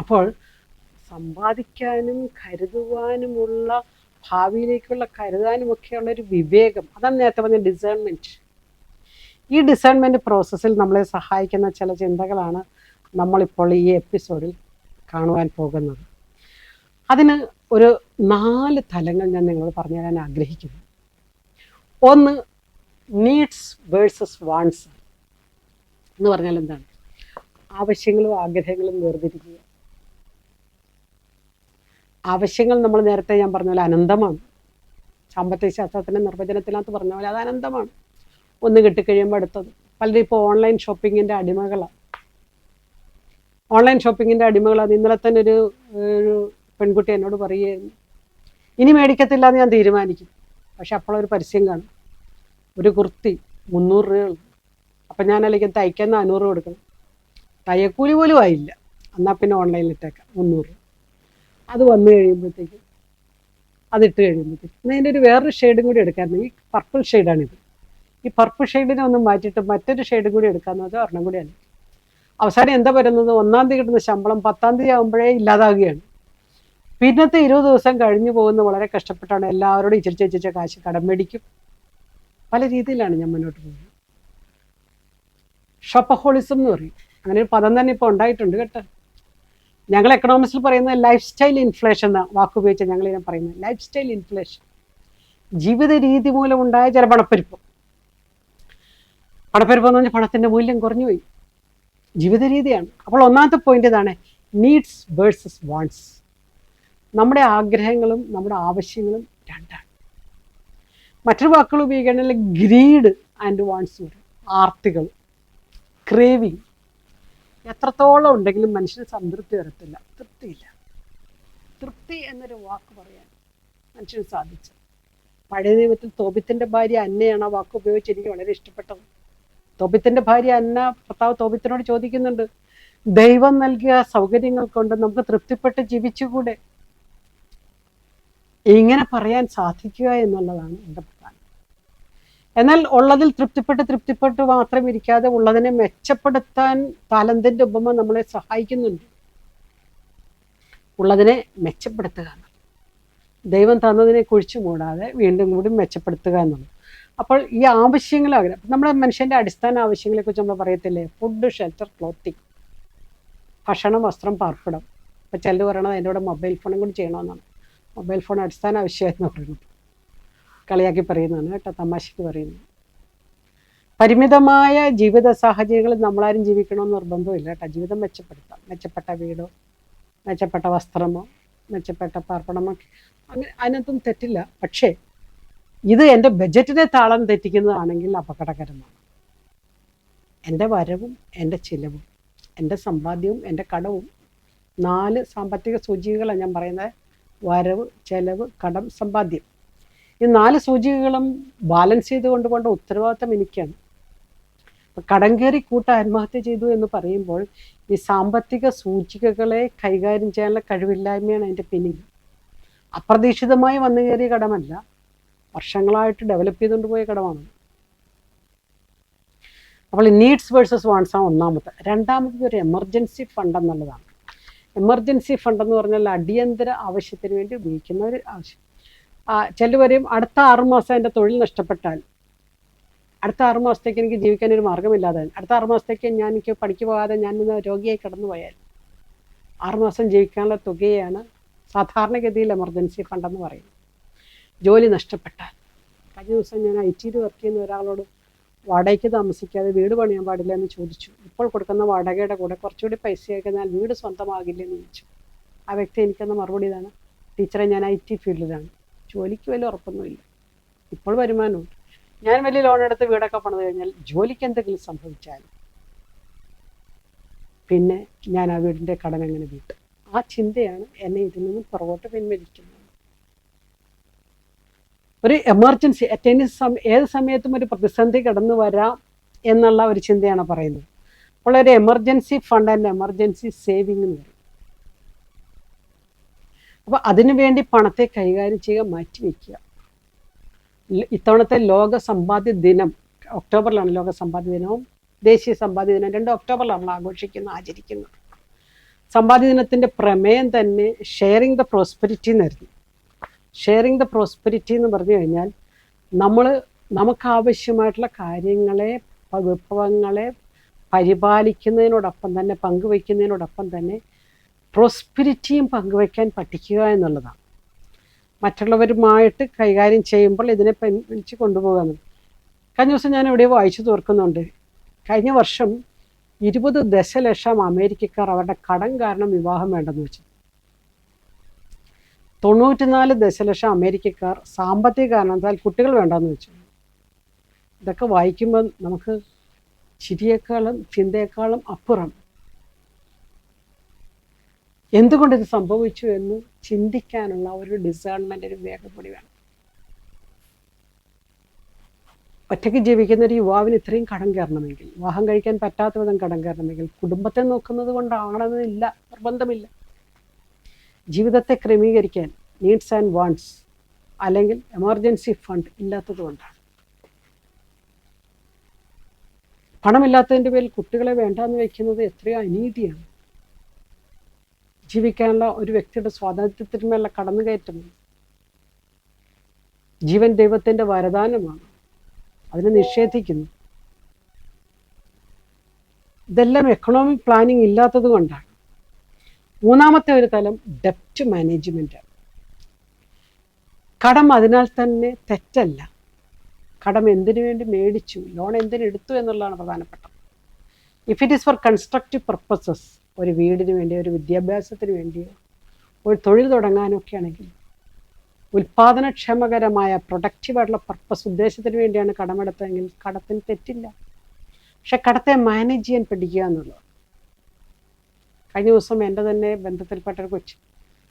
അപ്പോൾ സമ്പാദിക്കാനും കരുതുവാനുമുള്ള, ഭാവിയിലേക്കുള്ള കരുതാനുമൊക്കെയുള്ള ഒരു വിവേകം, അതാണ് നേരത്തെ പറഞ്ഞ ഡിസേൺമെൻറ്റ്. ഈ ഡിസേൺമെൻറ്റ് പ്രോസസ്സിൽ നമ്മളെ സഹായിക്കുന്ന ചില ചിന്തകളാണ് നമ്മളിപ്പോൾ ഈ എപ്പിസോഡിൽ കാണുവാൻ പോകുന്നത്. അതിന് ഒരു 4 തലങ്ങൾ ഞാൻ നിങ്ങളോട് പറഞ്ഞു തരാൻ ആഗ്രഹിക്കുന്നു. ഒന്ന്, നീഡ്സ് വേഴ്സസ് വാണ്ട്സ് എന്ന് പറഞ്ഞാൽ എന്താണ്? ആവശ്യങ്ങളും ആഗ്രഹങ്ങളും വേർതിരിക്കുക. ആവശ്യങ്ങൾ നമ്മൾ നേരത്തെ ഞാൻ പറഞ്ഞ പോലെ അനന്തമാണ്. സാമ്പത്തിക ശാസ്ത്രത്തിൻ്റെ നിർവചനത്തിനകത്ത് പറഞ്ഞ പോലെ അത് അനന്തമാണ്. ഒന്ന് കിട്ടിക്കഴിയുമ്പോൾ അടുത്തത്. പലരും ഇപ്പോൾ ഓൺലൈൻ ഷോപ്പിങ്ങിൻ്റെ അടിമകളാണ്. ഇന്നലെ തന്നെ ഒരു പെൺകുട്ടി എന്നോട് പറയുകയായിരുന്നു, ഇനി മേടിക്കത്തില്ല എന്ന് ഞാൻ തീരുമാനിക്കും. പക്ഷെ അപ്പോഴൊരു പരസ്യം കാണും, ഒരു കുർത്തി 300 രൂപയുള്ളൂ. അപ്പം ഞാൻ അല്ലെങ്കിൽ തയ്ക്കാൻ 400 രൂപ കൊടുക്കണം, തയ്യക്കൂലി പോലും ആയില്ല, എന്നാൽ പിന്നെ ഓൺലൈനിലിട്ടേക്കാം 300 രൂപ. അത് വന്നു കഴിയുമ്പോഴത്തേക്കും, അതിട്ട് കഴിയുമ്പോഴത്തേക്കും അതിൻ്റെ ഒരു വേറൊരു ഷെയ്ഡും കൂടി എടുക്കാറുണ്ട്. ഈ പർപ്പിൾ ഷെയ്ഡാണിത്. ഈ പർപ്പിൾ ഷെയ്ഡിനെ ഒന്ന് മാറ്റിയിട്ട് മറ്റൊരു ഷെയ്ഡും കൂടി എടുക്കാമെന്ന് വെച്ചാൽ ഒരെണ്ണം കൂടിയാണ്. അവസാനം എന്താ വരുന്നത്, 1-ാം തീയതി കിട്ടുന്ന ശമ്പളം 10-ാം തീയതി ആകുമ്പോഴേ ഇല്ലാതാകുകയാണ്. പിന്നത്തെ 20 ദിവസം കഴിഞ്ഞു പോകുന്ന വളരെ കഷ്ടപ്പെട്ടാണ്. എല്ലാവരോടും ഇച്ചിരിച്ച കാശ് കടം മേടിക്കും. പല രീതിയിലാണ് ഞാൻ മുന്നോട്ട് പോകുന്നത്. ഷോപ്പഹോളിസം എന്ന് പറയും, അങ്ങനെ ഒരു പദം തന്നെ ഇപ്പോൾ ഉണ്ടായിട്ടുണ്ട് കേട്ടോ. ഞങ്ങൾ എക്കണോമിക്സിൽ പറയുന്നത് ലൈഫ് സ്റ്റൈൽ ഇൻഫ്ലേഷൻ എന്ന വാക്കുപയോഗിച്ചാൽ ഞങ്ങളിതിനെ പറയുന്നത്. ലൈഫ് സ്റ്റൈൽ ഇൻഫ്ലേഷൻ, ജീവിത രീതി മൂലമുണ്ടായ ചില പണപ്പെരുപ്പം. പണപ്പെരുപ്പം എന്ന് പറഞ്ഞാൽ പണത്തിൻ്റെ മൂല്യം കുറഞ്ഞു പോയി, ജീവിത രീതിയാണ്. അപ്പോൾ ഒന്നാമത്തെ പോയിന്റ് ഇതാണ്, നീഡ്സ് വേഴ്സസ് വാണ്ട്സ്. നമ്മുടെ ആഗ്രഹങ്ങളും നമ്മുടെ ആവശ്യങ്ങളും രണ്ടാണ്. മറ്റൊരു വാക്കുകൾ ഉപയോഗിക്കുകയാണെങ്കിൽ ഗ്രീഡ് ആൻഡ് വാണ്ട്സ് എന്ന് പറയും. ആർത്തികൾ, ക്രേവിങ് എത്രത്തോളം ഉണ്ടെങ്കിലും മനുഷ്യന് സംതൃപ്തി വരത്തില്ല, തൃപ്തിയില്ല. തൃപ്തി എന്നൊരു വാക്ക് പറയാൻ മനുഷ്യന് സാധിച്ചു. പഴയ നിയമത്തിൽ തോബിത്തിൻ്റെ ഭാര്യ അന്നയാണ് ആ വാക്ക് ഉപയോഗിച്ച് എനിക്ക് വളരെ ഇഷ്ടപ്പെട്ടത്. തോബിത്തിൻ്റെ ഭാര്യ അന്ന, ഭർത്താവ് തോബിത്തിനോട് ചോദിക്കുന്നുണ്ട്, ദൈവം നൽകിയ സൗകര്യങ്ങൾ കൊണ്ട് നമുക്ക് തൃപ്തിപ്പെട്ട് ജീവിച്ചുകൂടെ? ഇങ്ങനെ പറയാൻ സാധിക്കുക എന്നുള്ളതാണ് എൻ്റെ പ്രധാനം. എന്നാൽ ഉള്ളതിൽ തൃപ്തിപ്പെട്ട് മാത്രം ഇരിക്കാതെ ഉള്ളതിനെ മെച്ചപ്പെടുത്താൻ താലന്തിൻ്റെ ഉപമ നമ്മളെ സഹായിക്കുന്നുണ്ട്. ഉള്ളതിനെ മെച്ചപ്പെടുത്തുക, ദൈവം തന്നതിനെ കുഴിച്ചു മൂടാതെ വീണ്ടും കൂടി മെച്ചപ്പെടുത്തുക എന്നുള്ളത്. അപ്പോൾ ഈ ആവശ്യങ്ങളാഗ്രഹം, നമ്മുടെ മനുഷ്യൻ്റെ അടിസ്ഥാന ആവശ്യങ്ങളെക്കുറിച്ച് നമ്മൾ പറയത്തില്ലേ, ഫുഡ്, ഷെൽട്ടർ, ക്ലോത്തിങ്, ഭക്ഷണം, വസ്ത്രം, പാർപ്പിടം. ഇപ്പം ചിലർ പറയണത് അതിൻ്റെ കൂടെ മൊബൈൽ ഫോണും കൂടി ചെയ്യണമെന്നാണ്. മൊബൈൽ ഫോൺ അടിസ്ഥാന ആവശ്യമായിരുന്നു പറയുന്നത്, കളിയാക്കി പറയുന്നതാണ് കേട്ടോ, തമാശയ്ക്ക് പറയുന്നത്. പരിമിതമായ ജീവിത സാഹചര്യങ്ങളിൽ നമ്മളാരും ജീവിക്കണമെന്ന് നിർബന്ധമില്ല കേട്ടോ. ജീവിതം മെച്ചപ്പെടുത്താം, മെച്ചപ്പെട്ട വീടോ മെച്ചപ്പെട്ട വസ്ത്രമോ മെച്ചപ്പെട്ട പാർപ്പിടമോ, അങ്ങനെ അതിനകത്തും തെറ്റില്ല. പക്ഷേ ഇത് എൻ്റെ ബജറ്റിനെ താളം തെറ്റിക്കുന്നതാണെങ്കിൽ അപകടകരമാണ്. എൻ്റെ വരവും എൻ്റെ ചിലവും, എൻ്റെ സമ്പാദ്യവും എൻ്റെ കടവും, 4 സാമ്പത്തിക സൂചികകളാണ് ഞാൻ പറയുന്നത്. വരവ്, ചെലവ്, കടം, സമ്പാദ്യം. ഈ 4 സൂചികകളും ബാലൻസ് ചെയ്ത് കൊണ്ടുപോകേണ്ട ഉത്തരവാദിത്തം എനിക്കാണ്. കടം കയറി കൂട്ട ആത്മഹത്യ ചെയ്തു എന്ന് പറയുമ്പോൾ ഈ സാമ്പത്തിക സൂചികകളെ കൈകാര്യം ചെയ്യാനുള്ള കഴിവില്ലായ്മയാണ് അതിൻ്റെ പിന്നിൽ. അപ്രതീക്ഷിതമായി വന്നു കയറിയ കടമല്ല, വർഷങ്ങളായിട്ട് ഡെവലപ്പ് ചെയ്തുകൊണ്ട് പോയ കടമാണ്. അപ്പോൾ നീഡ്സ് വേഴ്സസ് വാണ്ട്സ് ആണ് ഒന്നാമത്തെ. രണ്ടാമത് ഒരു എമർജൻസി ഫണ്ട് എന്നുള്ളതാണ്. എമർജൻസി ഫണ്ട് എന്ന് പറഞ്ഞാൽ അടിയന്തര ആവശ്യത്തിന് വേണ്ടി ഉപയോഗിക്കുന്ന ഒരു ആവശ്യം. ചിലർ പറയും, അടുത്ത 6 മാസം എൻ്റെ തൊഴിൽ നഷ്ടപ്പെട്ടാൽ, അടുത്ത 6 മാസത്തേക്ക് എനിക്ക് ജീവിക്കാനൊരു മാർഗ്ഗമില്ലാതെ, അടുത്ത 6 മാസത്തേക്ക് എനിക്ക് പണിക്ക് പോകാതെ ഞാൻ രോഗിയായി കടന്നു പോയാൽ 6 മാസം ജീവിക്കാനുള്ള തുകയാണ് സാധാരണഗതിയിൽ എമർജൻസി ഫണ്ടെന്ന് പറയുന്നത്. ജോലി നഷ്ടപ്പെട്ടാൽ, കഴിഞ്ഞ ദിവസം ഞാൻ IT വർക്ക് ചെയ്യുന്ന ഒരാളോട് വാടകയ്ക്ക് താമസിക്കാതെ വീട് പണിയാൻ പാടില്ല എന്ന് ചോദിച്ചു. ഇപ്പോൾ കൊടുക്കുന്ന വാടകയുടെ കൂടെ കുറച്ചുകൂടി പൈസ ആയിക്കഴിഞ്ഞാൽ വീട് സ്വന്തമാകില്ലെന്ന് ചോദിച്ചു. ആ വ്യക്തി എനിക്കെന്ന മറുപടി ഇതാണ്, ടീച്ചറെ ഞാൻ IT ഫീൽഡിലാണ്, ജോലിക്ക് വലിയ ഉറപ്പൊന്നുമില്ല, ഇപ്പോൾ വരുമാനമുണ്ട്, ഞാൻ വലിയ ലോൺ എടുത്ത് വീടൊക്കെ പണിത് കഴിഞ്ഞാൽ ജോലിക്ക് എന്തെങ്കിലും സംഭവിച്ചാൽ പിന്നെ ഞാൻ ആ വീടിൻ്റെ കടം എങ്ങനെ വീട്ടും? ആ ചിന്തയാണ് എന്നെ ഇതിൽ നിന്നും പുറകോട്ട് പിൻവലിക്കുന്നത്. ഒരു എമർജൻസി, ഏത് സമയത്തും ഒരു പ്രതിസന്ധി കടന്നു വരാം എന്നുള്ള ഒരു ചിന്തയാണ് പറയുന്നത്. അപ്പോൾ ഒരു emergency fund and emergency saving എന്ന് പറയും. അപ്പോൾ അതിനു വേണ്ടി പണത്തെ കൈകാര്യം ചെയ്യുക, മാറ്റിവെക്കുക. ഇത്തവണത്തെ ലോക സമ്പാദ്യ ദിനം ഒക്ടോബറിലാണ്. ലോക സമ്പാദ്യ ദിനവും ദേശീയ സമ്പാദ്യ ദിനം 2 ഒക്ടോബറിലാണ് നമ്മൾ ആചരിക്കുന്നത്. സമ്പാദ്യ ദിനത്തിൻ്റെ പ്രമേയം തന്നെ ഷെയറിങ് ദ പ്രോസ്പെരിറ്റി എന്നായിരുന്നു. ഷെയറിങ് ദ പ്രോസ്പെരിറ്റി എന്ന് പറഞ്ഞു കഴിഞ്ഞാൽ നമുക്കാവശ്യമായിട്ടുള്ള കാര്യങ്ങളെ, വിഭവങ്ങളെ പരിപാലിക്കുന്നതിനോടൊപ്പം തന്നെ, പങ്കുവയ്ക്കുന്നതിനോടൊപ്പം തന്നെ പ്രോസ്പെരിറ്റിയും പങ്കുവയ്ക്കാൻ പഠിക്കുക എന്നുള്ളതാണ്. മറ്റുള്ളവരുമായിട്ട് കൈകാര്യം ചെയ്യുമ്പോൾ ഇതിനെ പിടിച്ച് കൊണ്ടുപോകാൻ. കഴിഞ്ഞ ദിവസം ഞാൻ എവിടെയോ വായിച്ചു തീർക്കുന്നുണ്ട്, കഴിഞ്ഞ വർഷം 20 ദശലക്ഷം അമേരിക്കക്കാർ അവരുടെ കടം കാരണം വിവാഹം വേണ്ടെന്ന് വെച്ചു. 94 ദശലക്ഷം അമേരിക്കക്കാർ സാമ്പത്തിക കാരണത്താൽ കുട്ടികൾ വേണ്ടെന്ന് വെച്ചു. ഇതൊക്കെ വായിക്കുമ്പോൾ നമുക്ക് ചിരിയേക്കാളും ചിന്തയേക്കാളും അപ്പുറം എന്തുകൊണ്ട് ഇത് സംഭവിച്ചു എന്ന് ചിന്തിക്കാനുള്ള ഒരു ഡിസേൺമെൻ്റ്, ഒരു വേഗപ്പൊടി വേണം. ഒറ്റയ്ക്ക് ജീവിക്കുന്ന ഒരു യുവാവിന് ഇത്രയും കടം കയറണമെങ്കിൽ, വിവാഹം കഴിക്കാൻ പറ്റാത്ത വിധം കടം കയറണമെങ്കിൽ, കുടുംബത്തെ നോക്കുന്നത് കൊണ്ടാണെന്നില്ല, നിർബന്ധമില്ല. ജീവിതത്തെ ക്രമീകരിക്കാൻ നീഡ്സ് ആൻഡ് വാണ്ട്സ് അല്ലെങ്കിൽ എമർജൻസി ഫണ്ട് ഇല്ലാത്തത് കൊണ്ടാണ്. പണമില്ലാത്തതിൻ്റെ പേരിൽ കുട്ടികളെ വേണ്ടാന്ന് വയ്ക്കുന്നത് എത്രയോ അനീതിയാണ്. ജീവിക്കാനുള്ള ഒരു വ്യക്തിയുടെ സ്വാതന്ത്ര്യത്തിന്മേലുള്ള കടന്നുകയറ്റമാണ്. ജീവൻ ദൈവത്തിൻ്റെ വരദാനമാണ്, അതിനെ നിഷേധിക്കുന്നു. ഇതെല്ലാം എക്കണോമിക് പ്ലാനിങ് ഇല്ലാത്തത് കൊണ്ടാണ്. മൂന്നാമത്തെ ഒരു തലം ഡെപ്റ്റ് മാനേജ്മെൻറ്റ്. കടം അതിനാൽ തന്നെ തെറ്റല്ല. കടം എന്തിനു വേണ്ടി മേടിച്ചു, ലോൺ എന്തിനെടുത്തു എന്നുള്ളതാണ് പ്രധാനപ്പെട്ടത്. If it is for constructive purposes, ഒരു വീടിന് വേണ്ടിയോ ഒരു വിദ്യാഭ്യാസത്തിന് വേണ്ടിയോ ഒരു തൊഴിൽ തുടങ്ങാനൊക്കെ ആണെങ്കിൽ, ഉൽപാദനക്ഷമകരമായ പ്രൊഡക്റ്റീവായിട്ടുള്ള പർപ്പസ് ഉദ്ദേശത്തിന് വേണ്ടിയാണ് കടമെടുത്തതെങ്കിൽ കടത്തിന് തെറ്റില്ല. പക്ഷെ കടത്തെ മാനേജ് ചെയ്യാൻ പഠിക്കുക എന്നുള്ളത്. കഴിഞ്ഞ ദിവസം എൻ്റെ തന്നെ ബന്ധത്തിൽപ്പെട്ട ഒരു കൊച്ചു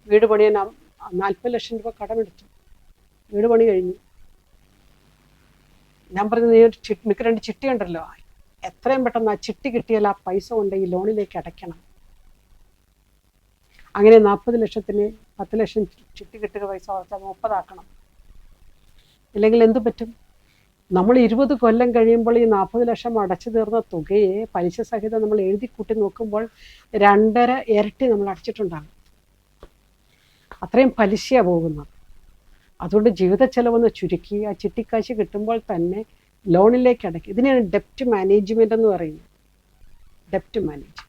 വീട് പണിയാൻ 40 ലക്ഷം രൂപ കടമെടുത്തു. വീട് പണി കഴിഞ്ഞു. ഞാൻ പറഞ്ഞത്, നീ ഒരു നിനക്ക് 2 ചിട്ടി ഉണ്ടല്ലോ, എത്രയും പെട്ടെന്ന് ആ ചിട്ടി കിട്ടിയാൽ ആ പൈസ കൊണ്ട് ഈ ലോണിലേക്ക് അടയ്ക്കണം. അങ്ങനെ 40 ലക്ഷത്തിന് 10 ലക്ഷം ചിട്ടി കിട്ടുക പൈസ വളർത്താൻ 30 ആക്കണം. ഇല്ലെങ്കിൽ എന്തു പറ്റും? നമ്മൾ 20 കൊല്ലം കഴിയുമ്പോൾ ഈ 40 ലക്ഷം അടച്ചു തീർന്ന തുകയെ പലിശ സഹിതം നമ്മൾ എഴുതി കൂട്ടി നോക്കുമ്പോൾ 2.5 ഇരട്ടി നമ്മൾ അടച്ചിട്ടുണ്ടാകും. അത്രയും പലിശയാണ് പോകുന്നത്. അതുകൊണ്ട് ജീവിത ചെലവൊന്ന് ചുരുക്കി ആ ചിട്ടിക്കാശ് കിട്ടുമ്പോൾ തന്നെ ലോണിലേക്ക് അടയ്ക്കും. ഇതിനെയാണ് ഡെപ്റ്റ് മാനേജ്മെൻ്റ് എന്ന് പറയുന്നത്. ഡെപ്റ്റ് മാനേജ്,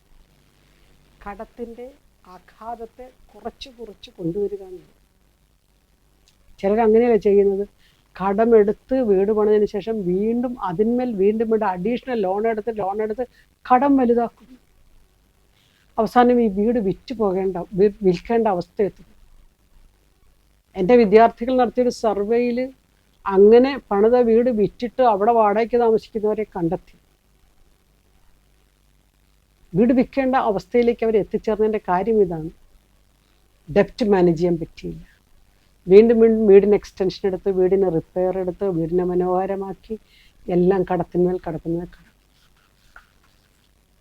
കടത്തിൻ്റെ ആഘാതത്തെ കുറച്ച് കൊണ്ടുവരിക എന്നുള്ളത്. ചിലർ അങ്ങനെയല്ല ചെയ്യുന്നത്. കടമെടുത്ത് വീട് പണിതിന് ശേഷം വീണ്ടും അതിന്മേൽ വീണ്ടും അഡീഷണൽ ലോൺ എടുത്ത് കടം വലുതാക്കും. അവസാനം ഈ വീട് വിൽക്കേണ്ട അവസ്ഥ എത്തും. എൻ്റെ വിദ്യാർത്ഥികൾ നടത്തിയൊരു സർവേയിൽ അങ്ങനെ പണിത വീട് വിറ്റിട്ട് അവിടെ വാടകയ്ക്ക് താമസിക്കുന്നവരെ കണ്ടെത്തി. വീട് വിൽക്കേണ്ട അവസ്ഥയിലേക്ക് അവർ എത്തിച്ചേർന്നതിൻ്റെ കാര്യം ഇതാണ്. ഡെപ്റ്റ് മാനേജ് ചെയ്യാൻ പറ്റിയില്ല. വീണ്ടും വീടിന് എക്സ്റ്റൻഷൻ എടുത്ത്, വീടിന് റിപ്പയർ എടുത്ത്, വീടിനെ മനോഹരമാക്കി, എല്ലാം കടത്തിന്മേൽ കടത്തിന്മേൽ കടം.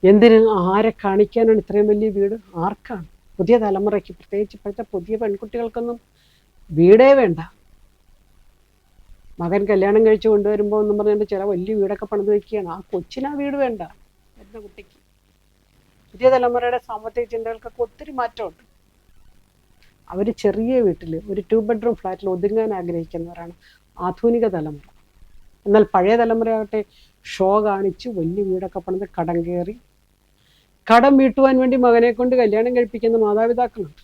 എന്തിന്, ആരെ കാണിക്കാനാണ് ഇത്രയും വലിയ വീട്? ആർക്കാണ്? പുതിയ തലമുറയ്ക്ക്, പ്രത്യേകിച്ച് ഇപ്പോഴത്തെ പുതിയ പെൺകുട്ടികൾക്കൊന്നും വീടേ വേണ്ട. മകൻ കല്യാണം കഴിച്ച് കൊണ്ടുവരുമ്പോൾ എന്നും പറഞ്ഞുകൊണ്ട് ചില വലിയ വീടൊക്കെ പണിത് വയ്ക്കുകയാണ്. ആ കൊച്ചിന് ആ വീട് വേണ്ട. എന്ന കുട്ടിക്ക് പുതിയ തലമുറയുടെ സാമ്പത്തിക ചിന്തകൾക്കൊക്കെ ഒത്തിരി മാറ്റമുണ്ട്. അവർ ചെറിയ വീട്ടിൽ ഒരു 2 ബെഡ്റൂം ഫ്ലാറ്റിൽ ഒതുങ്ങാൻ ആഗ്രഹിക്കുന്നവരാണ് ആധുനിക തലമുറ. എന്നാൽ പഴയ തലമുറയാകട്ടെ ഷോ കാണിച്ച് വലിയ വീടൊക്കെ പണിത് കടം കയറി കടം വീട്ടുവാൻ വേണ്ടി മകനെ കൊണ്ട് കല്യാണം കഴിപ്പിക്കുന്ന മാതാപിതാക്കളുണ്ട്.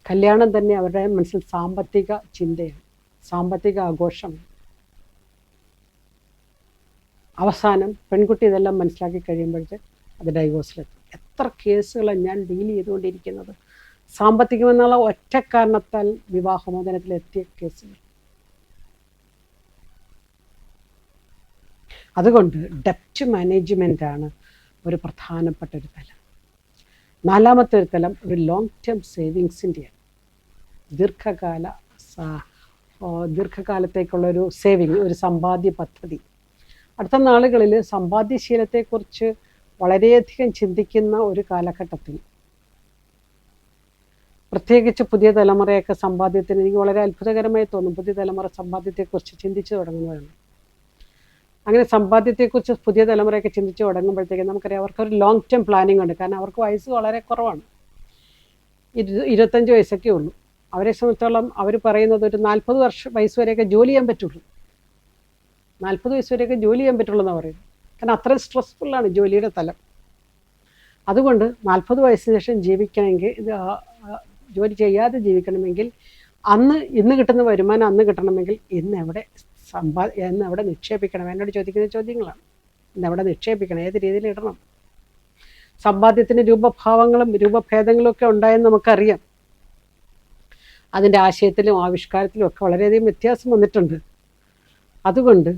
കല്യാണം തന്നെ അവരുടെ മനസ്സിൽ സാമ്പത്തിക ചിന്തയാണ്, സാമ്പത്തിക ആഘോഷമാണ്. അവസാനം പെൺകുട്ടി ഇതെല്ലാം മനസ്സിലാക്കി കഴിയുമ്പോഴത്തെ അത് ഡൈവോഴ്സിലെത്തും. എത്ര കേസുകളാണ് ഞാൻ ഡീൽ ചെയ്തുകൊണ്ടിരിക്കുന്നത്. സാമ്പത്തികമെന്നുള്ള ഒറ്റ കാരണത്താൽ വിവാഹമോചനത്തിലെത്തിയ കേസുകൾ. അതുകൊണ്ട് ഡെപ്റ്റ് മാനേജ്മെൻ്റാണ് ഒരു പ്രധാനപ്പെട്ട ഒരു തലം. 4-മത്തെ ഒരു തലം ഒരു ലോങ് ടേം സേവിങ്സിൻ്റെയാണ്. ദീർഘകാലത്തേക്കുള്ളൊരു സേവിങ്, ഒരു സമ്പാദ്യ പദ്ധതി. അടുത്ത നാളുകളിൽ സമ്പാദ്യശീലത്തെക്കുറിച്ച് വളരെയധികം ചിന്തിക്കുന്ന ഒരു കാലഘട്ടത്തിൽ, പ്രത്യേകിച്ച് പുതിയ തലമുറയൊക്കെ സമ്പാദ്യത്തിന്, എനിക്ക് വളരെ അത്ഭുതകരമായി തോന്നും പുതിയ തലമുറ സമ്പാദ്യത്തെക്കുറിച്ച് ചിന്തിച്ചു തുടങ്ങുന്നതാണ്. അങ്ങനെ സമ്പാദ്യത്തെക്കുറിച്ച് പുതിയ തലമുറയൊക്കെ ചിന്തിച്ച് തുടങ്ങുമ്പോഴത്തേക്കും നമുക്കറിയാം അവർക്കൊരു ലോങ് ടേം പ്ലാനിങ് ഉണ്ട്. കാരണം അവർക്ക് വയസ്സ് വളരെ കുറവാണ്, 25 വയസ്സൊക്കെ ഉള്ളൂ. അവരെ സംബന്ധിച്ചോളം അവർ പറയുന്നത് ഒരു 40 വയസ്സ് വരെയൊക്കെ ജോലി ചെയ്യാൻ പറ്റുള്ളൂ. 40 വയസ്സ് വരെയൊക്കെ ജോലി ചെയ്യാൻ പറ്റുള്ളൂ എന്നാണ് പറയുന്നത്. കാരണം അത്രയും സ്ട്രെസ്ഫുള്ളാണ് ജോലിയുടെ തലം. അതുകൊണ്ട് 40 വയസ്സിന് ശേഷം ജീവിക്കണമെങ്കിൽ, ജോലി ചെയ്യാതെ ജീവിക്കണമെങ്കിൽ, ഇന്ന് കിട്ടുന്ന വരുമാനം അന്ന് കിട്ടണമെങ്കിൽ ഇന്ന് എവിടെ നിക്ഷേപിക്കണം? എന്നോട് ചോദിക്കുന്ന ചോദ്യങ്ങളാണ്. ഇന്നെവിടെ നിക്ഷേപിക്കണം, ഏത് രീതിയിൽ ഇടണം? സമ്പാദ്യത്തിന് രൂപഭാവങ്ങളും രൂപഭേദങ്ങളും ഒക്കെ ഉണ്ടായെന്ന് നമുക്കറിയാം. അതിൻ്റെ ആശയത്തിലും ആവിഷ്കാരത്തിലും ഒക്കെ വളരെയധികം വ്യത്യാസം വന്നിട്ടുണ്ട്. അതുകൊണ്ട്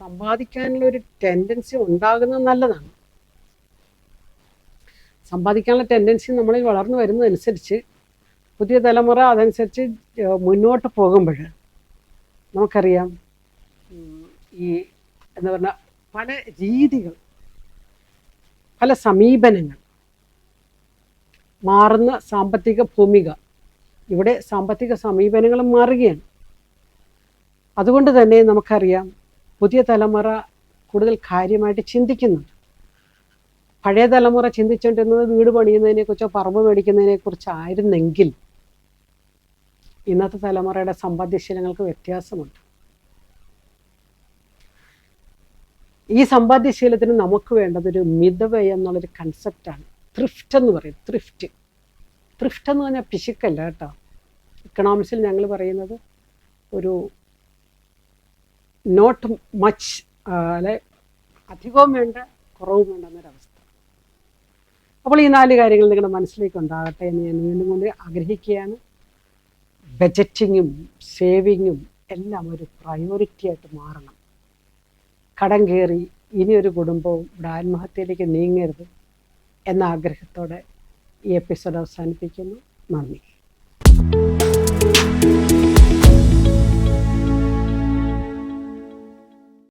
സമ്പാദിക്കാനുള്ളൊരു ടെൻഡൻസി ഉണ്ടാകുന്നത് നല്ലതാണ്. സമ്പാദിക്കാനുള്ള ടെൻഡൻസി നമ്മളിൽ വളർന്നു വരുന്നതനുസരിച്ച് പുതിയ തലമുറ അതനുസരിച്ച് മുന്നോട്ട് പോകുമ്പോൾ നമുക്കറിയാം ഈ എന്ന് പറഞ്ഞാൽ പല രീതികൾ, പല സമീപനങ്ങൾ, മാറുന്ന സാമ്പത്തിക ഭൂമിക, ഇവിടെ സാമ്പത്തിക സമീപനങ്ങളും മാറുകയാണ്. അതുകൊണ്ട് തന്നെ നമുക്കറിയാം പുതിയ തലമുറ കൂടുതൽ കാര്യമായിട്ട് ചിന്തിക്കുന്നുണ്ട്. പഴയ തലമുറ ചിന്തിച്ചുകൊണ്ടിരുന്നത് വീട് പണിയുന്നതിനെക്കുറിച്ചോ പറമ്പ് മേടിക്കുന്നതിനെക്കുറിച്ചായിരുന്നെങ്കിൽ ഇന്നത്തെ തലമുറയുടെ സമ്പാദ്യശീലങ്ങൾക്ക് വ്യത്യാസമുണ്ട്. ഈ സമ്പാദ്യശീലത്തിന് നമുക്ക് വേണ്ടതൊരു മിതവ്യയം എന്നുള്ളൊരു കൺസെപ്റ്റാണ്. ത്രിഫ്റ്റ് എന്ന് പറയും. ത്രിഫ്റ്റ് എന്ന് പറഞ്ഞാൽ പിശുക്കല്ല കേട്ടോ. ഇക്കണോമിക്സിൽ ഞങ്ങൾ പറയുന്നത് ഒരു നോട്ട് മച്ച്, അല്ലെ അധികവും വേണ്ട കുറവും വേണ്ട എന്നൊരവസ്ഥ. അപ്പോൾ ഈ 4 കാര്യങ്ങൾ നിങ്ങളുടെ മനസ്സിലേക്ക് ഉണ്ടാകട്ടെ എന്ന് ഞാൻ വീണ്ടും കൊണ്ട് ആഗ്രഹിക്കുകയാണ്. ബജറ്റിങ്ങും സേവിങ്ങും എല്ലാം ഒരു പ്രയോറിറ്റി ആയിട്ട് മാറണം. കടം കയറി ഇനിയൊരു കുടുംബവും ഇവിടെ ആത്മഹത്യയിലേക്ക് നീങ്ങരുത് എന്ന ആഗ്രഹത്തോടെ ഈ എപ്പിസോഡ് അവസാനിപ്പിക്കുന്നു. നന്ദി.